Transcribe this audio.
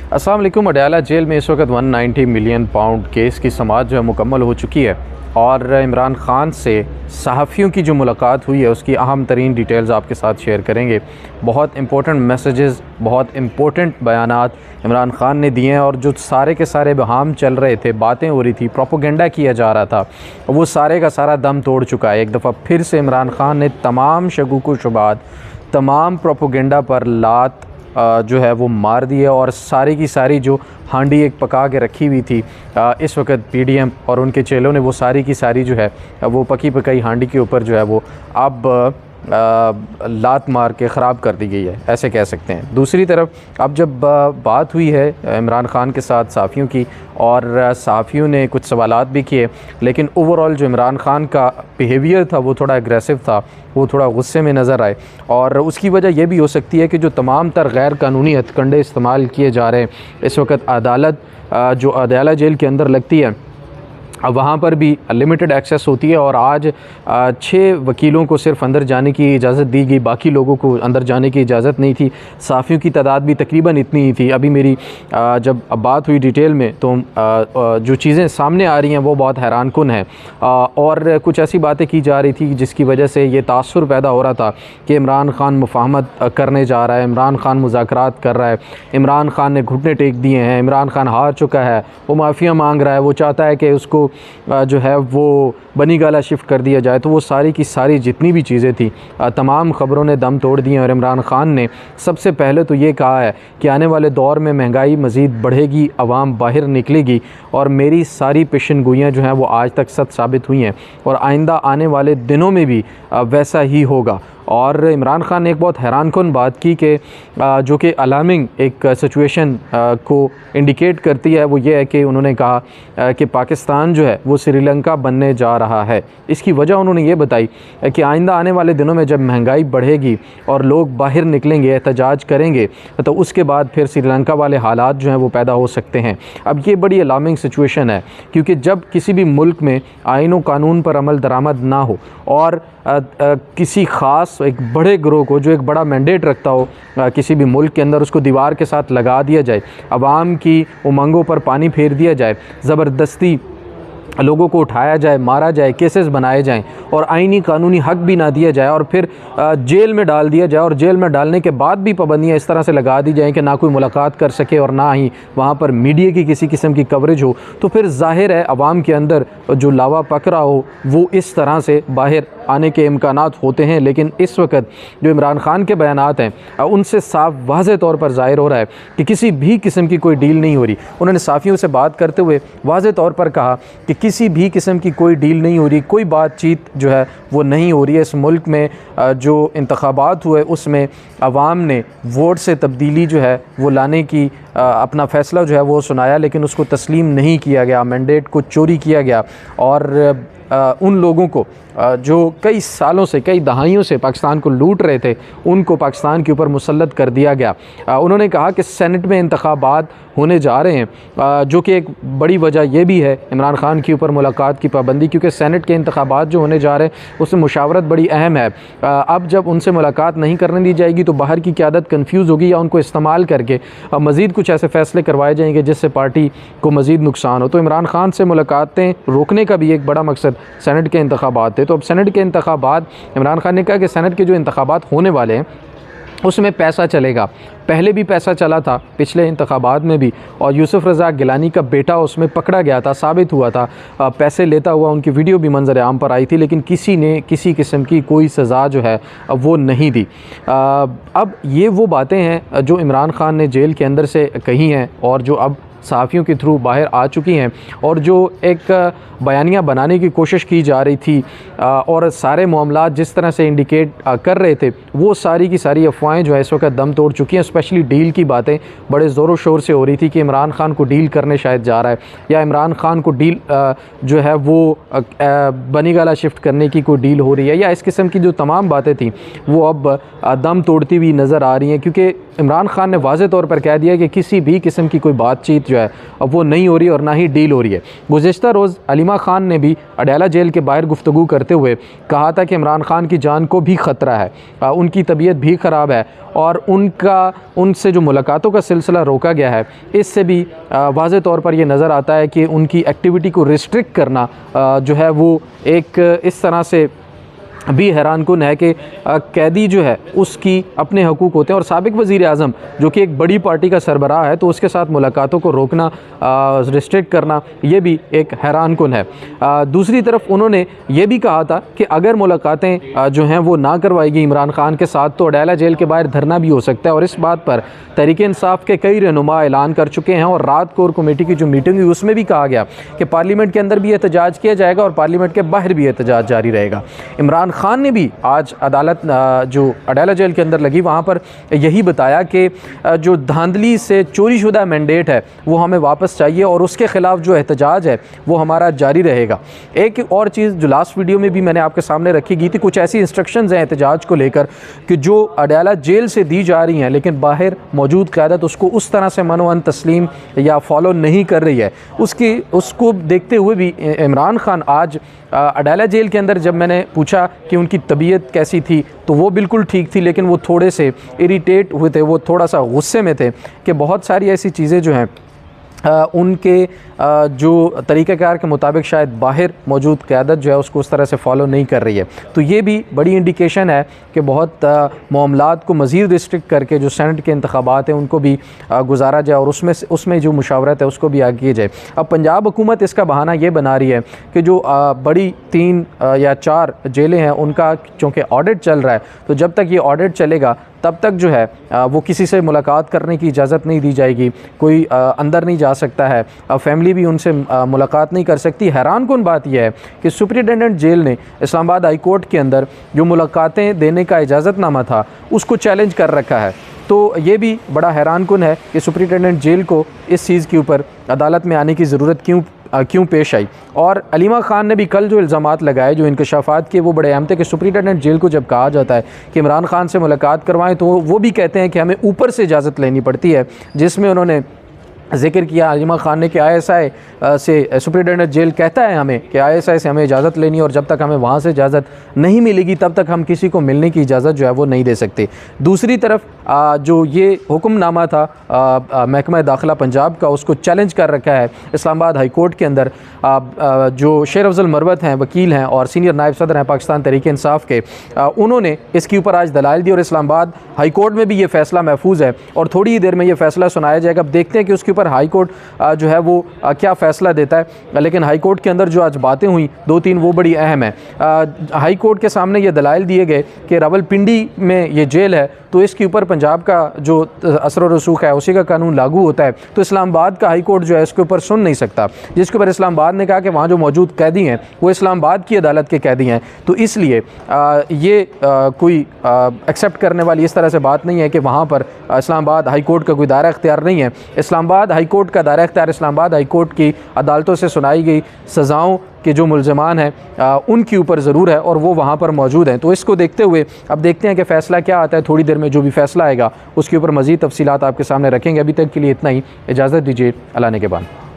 अस्सलाम वालेकुम। अडयाला जेल में इस वक्त 190 मिलियन पाउंड केस की समाअत जो है मुकम्मल हो चुकी है और इमरान ख़ान से सहाफ़ियों की जो मुलाकात हुई है उसकी अहम तरीन डिटेल्स आपके साथ शेयर करेंगे। बहुत इंपॉर्टेंट मैसेजेस, बहुत इंपॉर्टेंट बयानात इमरान ख़ान ने दिए हैं और जो सारे के सारे बहाम चल रहे थे, बातें हो रही थी, प्रोपोगेंडा किया जा रहा था, वो सारे का सारा दम तोड़ चुका है। एक दफ़ा फिर से इमरान ख़ान ने तमाम शकूक व शुबहात, तमाम प्रोपोगेंडा पर लात जो है वो मार दी है और सारी की सारी जो हांडी एक पका के रखी हुई थी इस वक्त पीडीएम और उनके चेलों ने वो सारी की सारी जो है वो पकी पकाई हांडी के ऊपर जो है वो अब लात मार के ख़राब कर दी गई है, ऐसे कह सकते हैं। दूसरी तरफ अब जब बात हुई है इमरान ख़ान के साथ सहाफ़ियों की और सहाफ़ियों ने कुछ सवालात भी किए, लेकिन ओवरऑल जो इमरान ख़ान का बिहेवियर था वो थोड़ा एग्रेसिव था, वो थोड़ा गुस्से में नज़र आए और उसकी वजह यह भी हो सकती है कि जो तमाम तर गैर कानूनी हथकंडे इस्तेमाल किए जा रहे हैं इस वक्त अदालत जो अडयाला जेल के अंदर लगती है अब वहाँ पर भी लिमिटेड एक्सेस होती है और आज 6 वकीलों को सिर्फ अंदर जाने की इजाज़त दी गई, बाकी लोगों को अंदर जाने की इजाज़त नहीं थी। सहाफ़ियों की तादाद भी तकरीबन इतनी ही थी। अभी मेरी जब बात हुई डिटेल में तो जो चीज़ें सामने आ रही हैं वो बहुत हैरानकुन है और कुछ ऐसी बातें की जा रही थी जिसकी वजह से ये तासुर पैदा हो रहा था कि इमरान ख़ान मुफ़ाहमत करने जा रहा है, इमरान ख़ान मुज़ाकरात कर रहा है, इमरान ख़ान ने घुटने टेक दिए हैं, इमरान ख़ान हार चुका है, वो माफ़िया मांग रहा है, वो चाहता है कि उसको जो है वो बनी गाला शिफ्ट कर दिया जाए। तो वो सारी की सारी जितनी भी चीज़ें थी तमाम ख़बरों ने दम तोड़ दी हैं और इमरान ख़ान ने सबसे पहले तो ये कहा है कि आने वाले दौर में महंगाई मज़ीद बढ़ेगी, आवाम बाहर निकलेगी और मेरी सारी पेशन गोइयाँ जो हैं वो आज तक सच साबित हुई हैं और आइंदा आने वाले दिनों में भी वैसा ही होगा। और इमरान ख़ान ने एक बहुत हैरानकुन बात की कि जो कि अलार्मिंग एक सिचुएशन को इंडिकेट करती है, वो ये है कि उन्होंने कहा कि पाकिस्तान जो है वो श्रीलंका बनने जा रहा है। इसकी वजह उन्होंने ये बताई कि आइंदा आने वाले दिनों में जब महंगाई बढ़ेगी और लोग बाहर निकलेंगे, एहतजाज करेंगे, तो उसके बाद फिर श्रीलंका वाले हालात जो हैं वो पैदा हो सकते हैं। अब ये बड़ी अलार्मिंग सिचुएशन है क्योंकि जब किसी भी मुल्क में आईन व कानून पर अमल दरामद ना हो और किसी ख़ास एक बड़े ग्रोह को जो एक बड़ा मैंडेट रखता हो किसी भी मुल्क के अंदर, उसको दीवार के साथ लगा दिया जाए, अवाम की उमंगों पर पानी फेर दिया जाए, ज़बरदस्ती लोगों को उठाया जाए, मारा जाए, केसेस बनाए जाएं और आईनी कानूनी हक भी ना दिया जाए और फिर जेल में डाल दिया जाए और जेल में डालने के बाद भी पाबंदियाँ इस तरह से लगा दी जाएं कि ना कोई मुलाकात कर सके और ना ही वहाँ पर मीडिया की किसी किस्म की कवरेज हो, तो फिर जाहिर है अवाम के अंदर जो लावा पक रहा हो वो इस तरह से बाहर आने के इम्कानात होते हैं। लेकिन इस वक्त जो इमरान ख़ान के बयानात हैं उनसे साफ वाज़े तौर पर ज़ाहिर हो रहा है कि किसी भी किस्म की कोई डील नहीं हो रही। उन्होंने सहाफ़ियों से बात करते हुए वाज़े तौर पर कहा कि किसी भी किस्म की कोई डील नहीं हो रही, कोई बातचीत जो है वो नहीं हो रही है। इस मुल्क में जो इंतखाबात हुए उसमें अवाम ने वोट से तब्दीली जो है वो लाने की अपना फ़ैसला जो है वो सुनाया, लेकिन उसको तस्लीम नहीं किया गया, मैंडेट को चोरी किया गया और उन लोगों को जो कई सालों से, कई दहाइयों से पाकिस्तान को लूट रहे थे, उनको पाकिस्तान के ऊपर मुसल्लत कर दिया गया। उन्होंने कहा कि सेनेट में इंतखाबात होने जा रहे हैं जो कि एक बड़ी वजह यह भी है इमरान ख़ान के ऊपर मुलाकात की पाबंदी, क्योंकि सेनेट के इंतखाबात जो होने जा रहे हैं उसमें मुशावरत बड़ी अहम है। अब जब उनसे मुलाकात नहीं करने दी जाएगी तो बाहर की क़यादत कन्फ्यूज़ होगी या उनको इस्तेमाल करके मज़ीद कुछ ऐसे फ़ैसले करवाए जाएंगे जिससे पार्टी को मज़ीद नुकसान हो। तो इमरान ख़ान से मुलाकातें रोकने का भी एक बड़ा मकसद सेनेट के इंतखाबात थे। तो अब सेनेट के इंतखाबात, इमरान ख़ान ने कहा कि सेनेट के जो इंतखाबात होने वाले हैं उसमें पैसा चलेगा। पहले भी पैसा चला था पिछले इंतखाबात में भी और यूसुफ रज़ाक गिलानी का बेटा उसमें पकड़ा गया था, साबित हुआ था पैसे लेता हुआ, उनकी वीडियो भी मंजर आम पर आई थी, लेकिन किसी ने किसी किस्म की कोई सज़ा जो है वो नहीं दी। अब ये वो बातें हैं जो इमरान ख़ान ने जेल के अंदर से कही हैं और जो अब सहाफ़ियों के थ्रू बाहर आ चुकी हैं और जो एक बयानियाँ बनाने की कोशिश की जा रही थी और सारे मामलात जिस तरह से इंडिकेट कर रहे थे वो सारी की सारी अफवाहें जो है इस वक्त दम तोड़ चुकी हैं। स्पेशली डील की बातें बड़े ज़ोरों शोर से हो रही थी कि इमरान ख़ान को डील करने शायद जा रहा है या इमरान ख़ान को डील जो है वो बनी गाला शिफ्ट करने की कोई डील हो रही है या इस किस्म की जो तमाम बातें थी वो अब दम तोड़ती हुई नज़र आ रही हैं, क्योंकि इमरान ख़ान ने वाज़े तौर पर कह दिया कि किसी भी किस्म की कोई बातचीत जो है अब वो नहीं हो रही और ना ही डील हो रही है। गुज़िश्ता रोज़ हलीमा खान ने भी अडयाला जेल के बाहर गुफ्तगू करते हुए कहा था कि इमरान खान की जान को भी ख़तरा है, उनकी तबीयत भी ख़राब है और उनसे जो मुलाकातों का सिलसिला रोका गया है, इससे भी वाज़े तौर पर यह नज़र आता है कि उनकी एक्टिविटी को रिस्ट्रिक्ट करना जो है वो एक इस तरह से भी हैरान कुन है कि कैदी जो है उसकी अपने हकूक़ होते हैं और साबिक़ वज़ीर आज़म जो कि एक बड़ी पार्टी का सरबराह है, तो उसके साथ मुलाकातों को रोकना, रिस्ट्रिक्ट करना, ये भी एक हैरान कुन है। दूसरी तरफ उन्होंने ये भी कहा था कि अगर मुलाकातें जो हैं वो ना करवाएगी इमरान खान के साथ तो अडयाला जेल के बाहर धरना भी हो सकता है और इस बात पर तहरीक इंसाफ के कई रहनुमा ऐलान कर चुके हैं और रात कोर कमेटी की जो मीटिंग हुई उसमें भी कहा गया कि पार्लियामेंट के अंदर भी एहतजाज किया जाएगा और पार्लियामेंट के बाहर भी एहतजाज जारी रहेगा। इमरान खान ने भी आज अदालत जो अडयाला जेल के अंदर लगी वहाँ पर यही बताया कि जो धांधली से चोरी शुदा मैंडेट है वो हमें वापस चाहिए और उसके ख़िलाफ़ जो एहतजाज है वो हमारा जारी रहेगा। एक और चीज़ जो लास्ट वीडियो में भी मैंने आपके सामने रखी गई थी, कुछ ऐसी इंस्ट्रक्शंस हैं एहतजाज को लेकर कि जो अडयाला जेल से दी जा रही हैं लेकिन बाहर मौजूद क़यादत उसको उस तरह से मनोअन तस्लीम या फॉलो नहीं कर रही है। उसको देखते हुए भी इमरान खान आज अडयाला जेल के अंदर जब मैंने पूछा कि उनकी तबीयत कैसी थी तो वो बिल्कुल ठीक थी, लेकिन वो थोड़े से इरिटेट हुए थे, वो थोड़ा सा गुस्से में थे कि बहुत सारी ऐसी चीज़ें जो हैं उनके जो तरीक़ाकार के मुताबिक शायद बाहर मौजूद क़यादत जो है उसको उस तरह से फ़ॉलो नहीं कर रही है। तो ये भी बड़ी इंडिकेशन है कि बहुत मामलात को मज़ीद रिस्ट्रिक्ट करके जो सेनेट के इंतखाबात हैं उनको भी गुजारा जाए और उसमें जो मुशावरत है उसको भी आगे किया जाए। अब पंजाब हुकूमत इसका बहाना ये बना रही है कि जो बड़ी 3 या 4 जेलें हैं उनका चूँकि ऑडिट चल रहा है, तो जब तक ये ऑडिट चलेगा तब तक जो है वो किसी से मुलाकात करने की इजाज़त नहीं दी जाएगी, कोई अंदर नहीं जा सकता है, फैमिली भी उनसे मुलाकात नहीं कर सकती। हैरान कुन बात यह है कि सुप्रिटेंडेंट जेल ने इस्लामाबाद हाई कोर्ट के अंदर जो मुलाकातें देने का इजाज़तनामा था उसको चैलेंज कर रखा है। तो ये भी बड़ा हैरान कुन है कि सुप्रिटेंडेंट जेल को इस चीज़ के ऊपर अदालत में आने की ज़रूरत क्यों पेश आई। और हलीमा खान ने भी कल जो इल्ज़ामात लगाए, जो इंकशाफात किए, वो बड़े अहम थे कि सुप्रिटेंडेंट जेल को जब कहा जाता है कि इमरान खान से मुलाकात करवाएं तो वो भी कहते हैं कि हमें ऊपर से इजाज़त लेनी पड़ती है, जिसमें उन्होंने ज़िक्र किया हलीमा खान ने कि ISI से सुप्रिटेंडेंट जेल कहता है हमें कि ISI से हमें इजाज़त लेनी और जब तक हमें वहाँ से इजाज़त नहीं मिलेगी तब तक हम किसी को मिलने की इजाज़त जो है वो नहीं दे सकते। दूसरी तरफ जो ये हुक्मनामा था महकमा दाखिला पंजाब का, उसको चैलेंज कर रखा है इस्लामाबाद हाई कोर्ट के अंदर। जो शेर अफजल मरवत हैं, वकील हैं और सीनियर नायब सदर हैं पाकिस्तान तहरीक इंसाफ के, उन्होंने इसके ऊपर आज दलाइल दी और इस्लामाबाद हाई कोर्ट में भी ये फ़ैसला महफूज है और थोड़ी ही देर में ये फ़ैसला सुनाया जाएगा। अब देखते हैं कि उसके ऊपर हाई कोर्ट जो है वो क्या फ़ैसला देता है। लेकिन हाई कोर्ट के अंदर जो आज बातें हुई 2-3 वो बड़ी अहम है। हाई कोर्ट के सामने ये दलाइल दिए गए कि रावलपिंडी में ये जेल है तो इसके ऊपर पंजाब का जो असर और रसूख है उसी का कानून लागू होता है, तो इस्लामाबाद का हाई कोर्ट जो है इसके ऊपर सुन नहीं सकता, जिसके ऊपर इस्लामाबाद ने कहा कि वहाँ जो मौजूद कैदी हैं वो इस्लामाबाद की अदालत के कैदी हैं। तो इसलिए ये कोई एक्सेप्ट करने वाली इस तरह से बात नहीं है कि वहाँ पर इस्लामाबाद हाई कोर्ट का कोई दायरा इख्तियार नहीं है। इस्लामाबाद हाई कोर्ट का दायरा इख्तियार इस्लामाबाद हाई कोर्ट की अदालतों से सुनाई गई सज़ाओं के जो मुल्ज़मान हैं उनके ऊपर ज़रूर है और वो वहाँ पर मौजूद हैं। तो इसको देखते हुए अब देखते हैं कि फ़ैसला क्या आता है। थोड़ी देर में जो भी फ़ैसला आएगा उसके ऊपर मज़ीद तफ़सीलात आपके सामने रखेंगे। अभी तक के लिए इतना ही, इजाज़त दीजिए, अल्लाह ने के बाद।